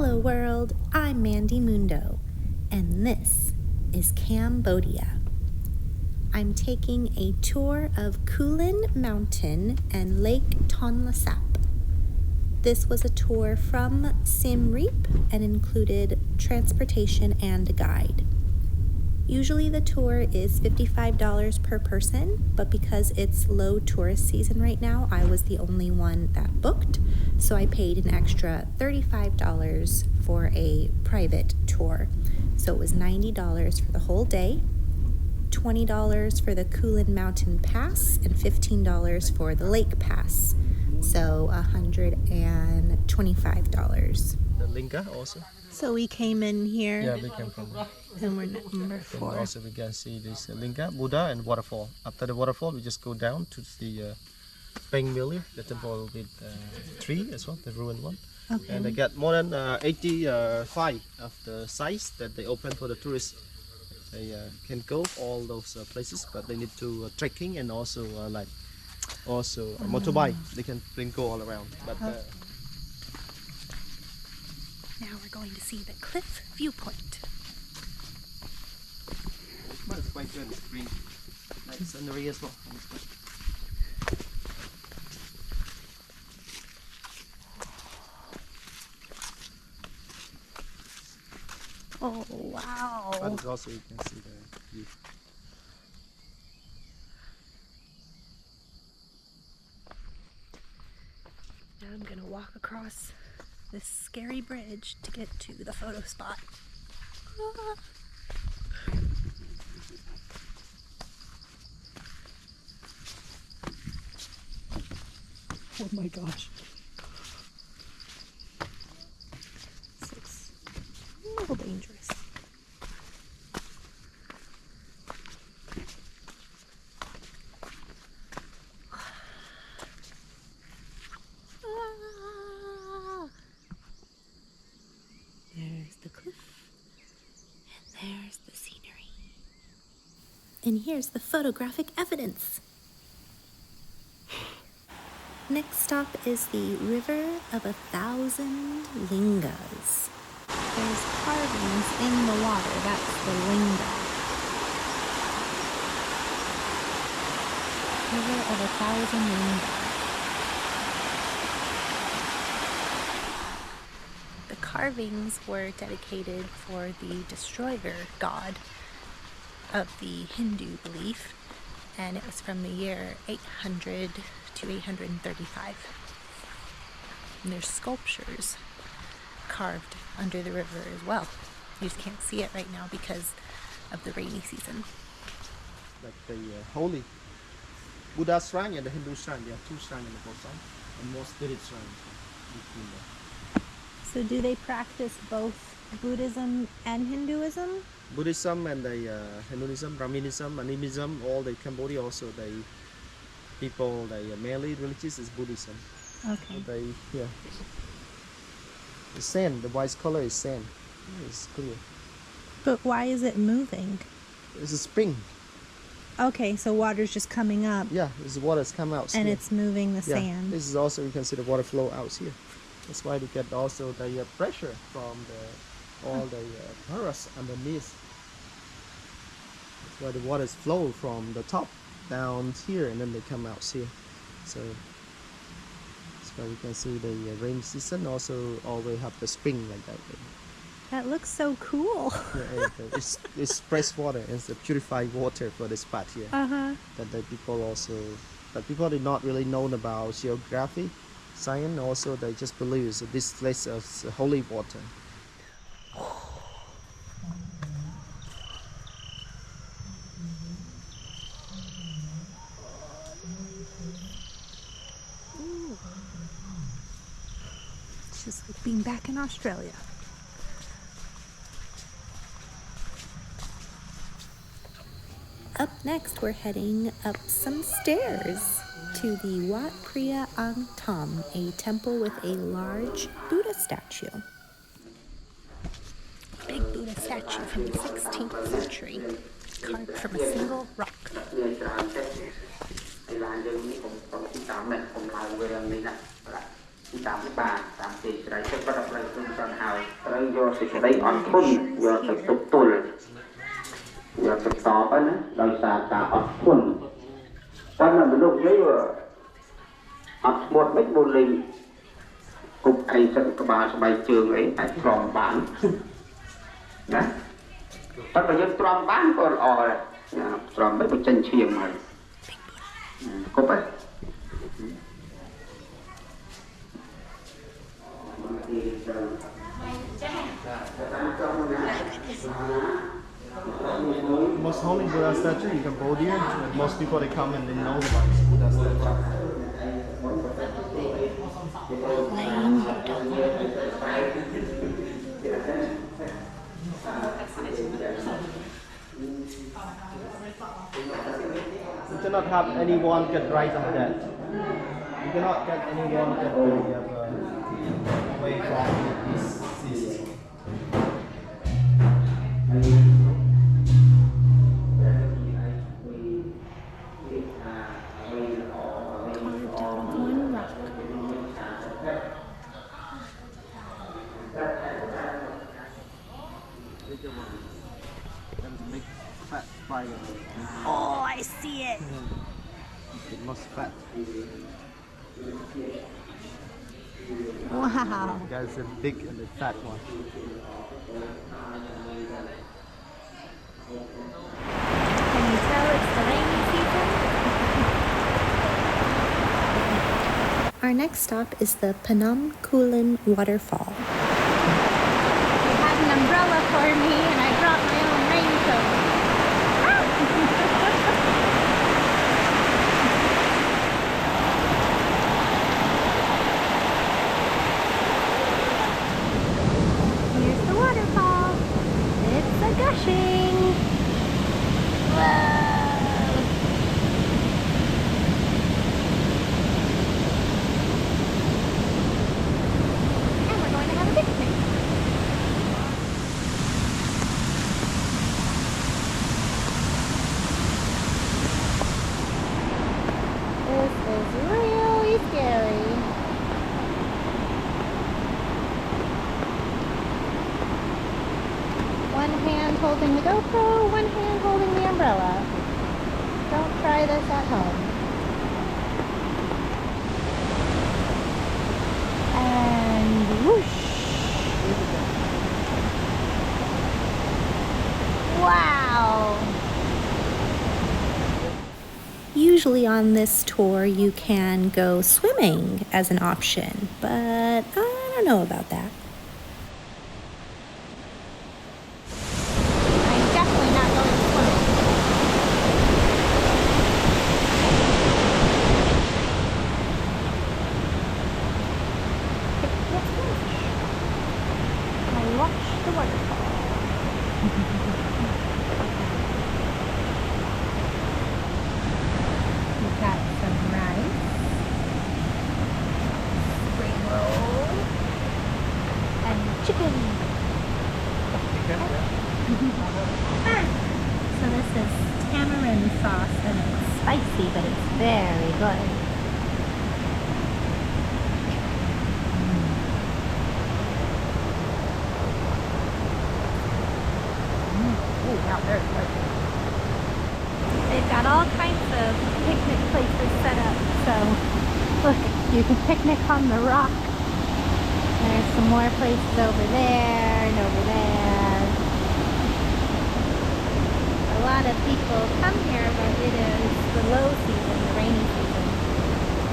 Hello world, I'm Mandy Mundo, and this is Cambodia. I'm taking a tour of Kulen Mountain and Lake Tonle Sap. This was a tour from Siem Reap and included transportation and a guide. Usually the tour is $55 per person, but because it's low tourist season right now, I was the only one that booked, so I paid an extra $35 for a private tour. So it was $90 for the whole day, $20 for the Kulen Mountain Pass, and $15 for the Lake Pass, so $125. The Linga also. So we came in here. Yeah, we came from there. And we're number 4. And also we can see this Linga, Buddha and waterfall. After the waterfall, we just go down to the Penh village, the temple with tree as well, the ruined one. Okay. And they got more than 85 of the sites that they open for the tourists. They can go all those places, but they need to trekking and also motorbike. They can go all around. But now we're going to see the cliff viewpoint. but it's quite good. It's green. Nice scenery as well. Oh wow! But also you can see the view. Now I'm gonna walk across this scary bridge to get to the photo spot. Ah. Oh my gosh. This looks a little dangerous. There's the cliff, and there's the scenery. And here's the photographic evidence. Next stop is the River of 1,000 Lingas. There's carvings in the water, that's the linga. River of 1,000 Lingas. The carvings were dedicated for the destroyer god of the Hindu belief, and it was from the year 800 to 835. And there's sculptures carved under the river as well. You just can't see it right now because of the rainy season. Like the holy Buddha shrine and the Hindu shrine. There are 2 shrines in the both sides, and more spirit shrines between them. So do they practice both Buddhism and Hinduism? Buddhism and the Hinduism, Brahminism, Animism, all the Cambodia also they mainly religious is Buddhism. Okay. The sand, the white color is sand. It's clear. But why is it moving? It's a spring. Okay, so water's just coming up. Yeah, this water's come out. And here. it's moving the Yeah, sand. this is also, you can see the water flow out here. That's why they get also the pressure from all the terrace underneath. That's why the waters flow from the top down here and then they come out here. So that's why we can see the rain season also always have the spring like that. That looks so cool. Yeah, it's fresh water. It's a purified water for this spot here. That the people also, but people did not really know about geography, science. Also, they just believe that this place is holy water. It's just like being back in Australia. Up next, we're heading up some stairs to the Wat Phra Ang Thom, a temple with a large Buddha statue. Big Buddha statue from the 16th century, carved from a single rock. យកសេចក្តីអត់ធន់យកទៅទប់ទល់យកទៅតបណាដោយសារការអត់ធន់តែមនុស្សនេះអត់ស្មត់មិនបូលីគប់ឯងសិនក្បាលស្បែកជើងអីអាចទ្រាំបានណាតែបើយើងទ្រាំបានក៏ល្អដែរទ្រាំមិនបញ្ចេញឈាមហើយគប់ហ៎ Most holy Buddha statue in Cambodia, most people they come and they know about this Buddha statue. You cannot have anyone get right on that. You cannot get anyone get away from this. Oh, I see it. It must fat. Wow. Guys, the big and the fat one. Can you tell it's the rainy season? Our next stop is the Phnom Kulen waterfall. They had an umbrella for me and I brought my own raincoat. Here's the waterfall. It's a gushing. Whoa. And we're going to have a picnic. This is really scary. One hand holding the GoPro, one hand holding the umbrella. Don't try this at home. And whoosh! Wow! Usually on this tour you can go swimming as an option, but I don't know about that. I'm definitely not going swimming. I watched the waterfall. We've got some rice, spring roll, and chicken. So this is tamarind sauce and it's spicy, but it's very good. Ooh, now there's good. They've got all kinds of picnic places set up. So look, you can picnic on the rock. There's some more places over there and over there. A lot of people come here, but it is the low season, the rainy season.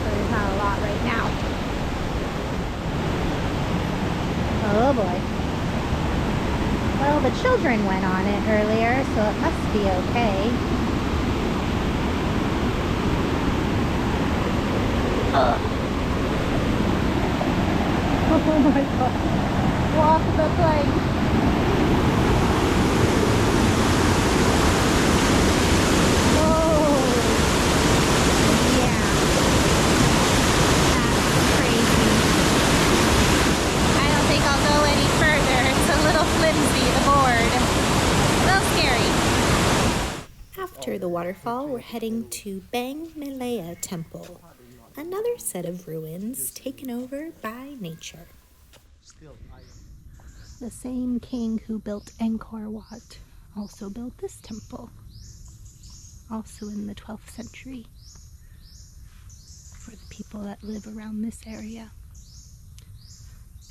So there's not a lot right now. Oh boy. Well, the children went on it earlier, so it must be okay. Oh my god. Walk the plank. Oh. Yeah. That's crazy. I don't think I'll go any further. It's a little flimsy, the board. A little scary. After the waterfall, we're heading to Bang Milea Temple, another set of ruins taken over by nature. Still ice. The same king who built Angkor Wat also built this temple, also in the 12th century, for the people that live around this area.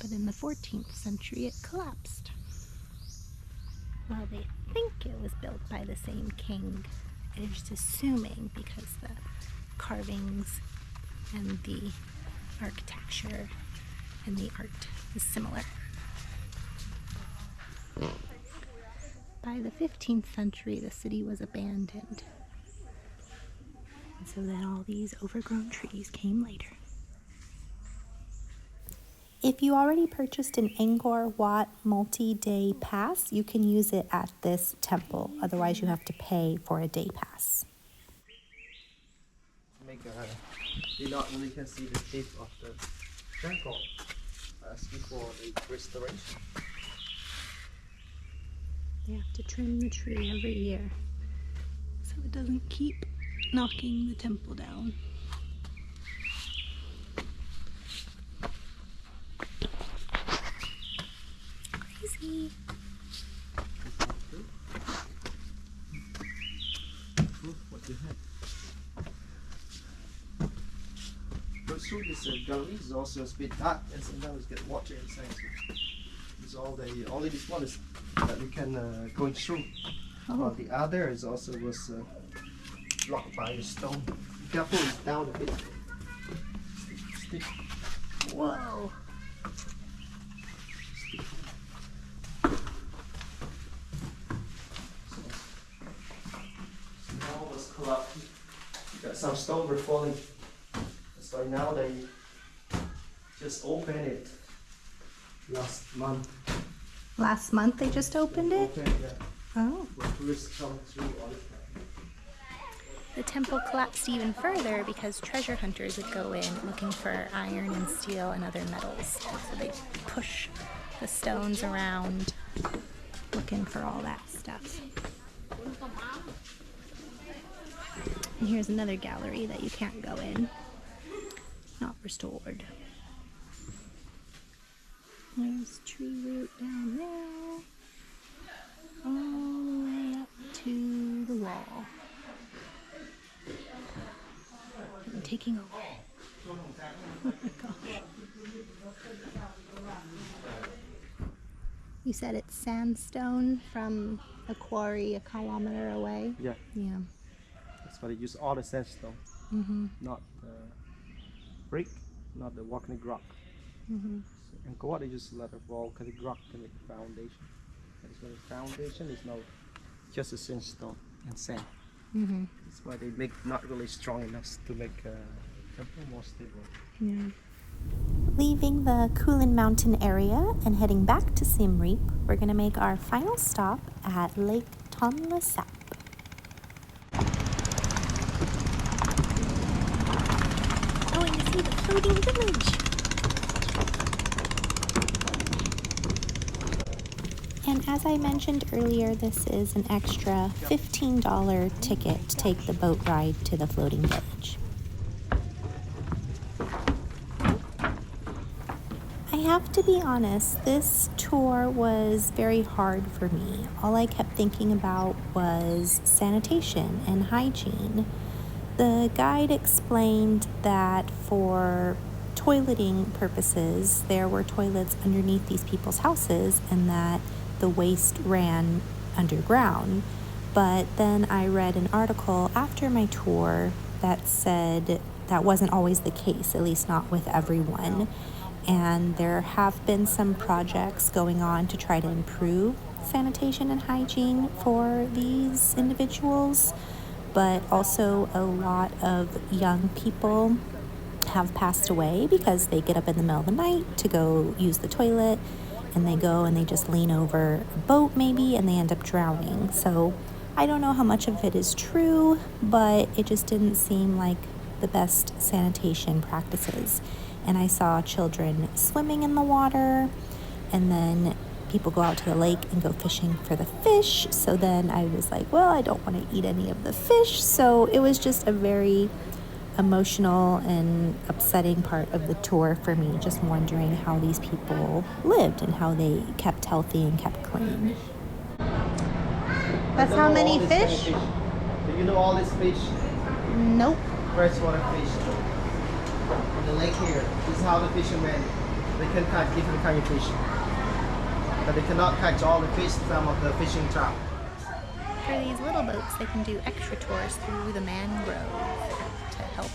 But in the 14th century it collapsed. Well, they think it was built by the same king. They're just assuming because the carvings and the architecture and the art is similar. By the 15th century, the city was abandoned. And so then all these overgrown trees came later. If you already purchased an Angkor Wat multi-day pass, you can use it at this temple. Otherwise, you have to pay for a day pass. You not really can see the shape of the temple as before the restoration. They have to trim the tree every year so it doesn't keep knocking the temple down. Crazy. What you have? But through this gallery is also a bit dark, and sometimes get water inside. It's all the only this one is that we can go through. While the other is also was blocked by a stone. Careful, it's down a bit. Stick. Whoa. Now was collapsed. Got some stone were falling. So now they just opened it last month. Last month they just opened it? Opened, yeah. Oh. When tourists come through all the time. The temple collapsed even further because treasure hunters would go in looking for iron and steel and other metals. So they push the stones around looking for all that stuff. And here's another gallery that you can't go in. Not restored. There's tree root down there. All the way up to the wall. I'm taking over. Oh my gosh. You said it's sandstone from a quarry a kilometer away? Yeah, Yeah. that's why they use all the sandstone, not the brick, not the volcanic rock. And Angkor they use a lot of volcanic rock to make the foundation. That's why the foundation is now just a sandstone and sand. That's why they make not really strong enough to make a temple more stable. Yeah. Leaving the Kulen Mountain area and heading back to Siem Reap, we're going to make our final stop at Lake Tonle Sap. Going to see the floating village. And as I mentioned earlier, this is an extra $15 ticket to take the boat ride to the floating village. I have to be honest, this tour was very hard for me. All I kept thinking about was sanitation and hygiene. The guide explained that for toileting purposes, there were toilets underneath these people's houses and that the waste ran underground. But then I read an article after my tour that said that wasn't always the case, at least not with everyone. And there have been some projects going on to try to improve sanitation and hygiene for these individuals, but also a lot of young people have passed away because they get up in the middle of the night to go use the toilet, and they go and they just lean over a boat maybe and they end up drowning. So I don't know how much of it is true, but it just didn't seem like the best sanitation practices. And I saw children swimming in the water, and then people go out to the lake and go fishing for the fish. So then I was like, well, I don't want to eat any of the fish. So it was just a very emotional and upsetting part of the tour for me, just wondering how these people lived and how they kept healthy and kept clean. That's how many fish? Do you know all these fish? Nope. Freshwater fish. In the lake here. This is how the fishermen, they can catch different kind of fish. But they cannot catch all the fish, some of the fishing trap. For these little boats, they can do extra tours through the mangrove to help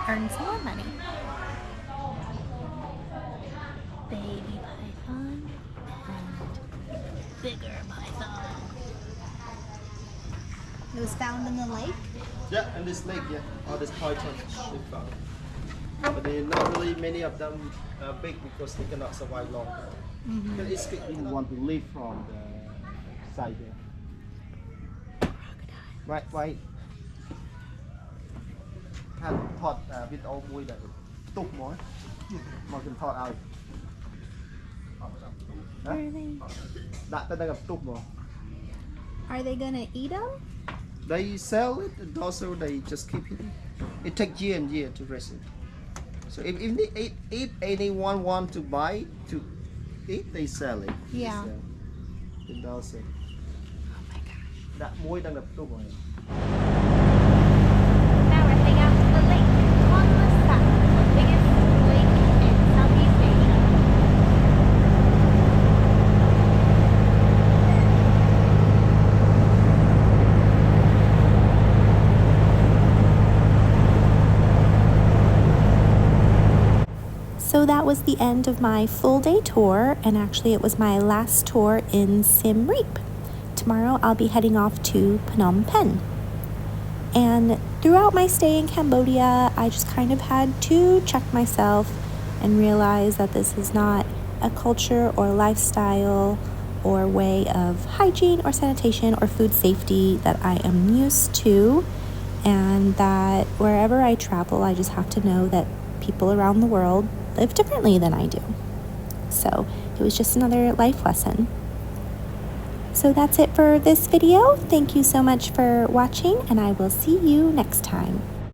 earn some more money. Baby python and bigger python. It was found in the lake? Yeah, in this lake, yeah. All these pythons we found. But they're not really many of them big because they cannot survive long. But it's big. We want to live from the side here. Right. Had thought with all mùi that took more. More can thought out. That ta gặp took more. Are they gonna eat them? They sell it and also they just keep it. It takes year and year to raise it. So if anyone want to buy to eat, they sell it. Yeah. It also. Oh my gosh. That mùi đang gặp took rồi. Now we're heading out to the lake, Tonle Sap, the biggest lake in Southeast Asia. So that was the end of my full day tour, and actually it was my last tour in Siem Reap. Tomorrow I'll be heading off to Phnom Penh. And throughout my stay in Cambodia, I just kind of had to check myself and realize that this is not a culture or lifestyle or way of hygiene or sanitation or food safety that I am used to, and that wherever I travel, I just have to know that people around the world live differently than I do. So it was just another life lesson. So that's it for this video. Thank you so much for watching, and I will see you next time.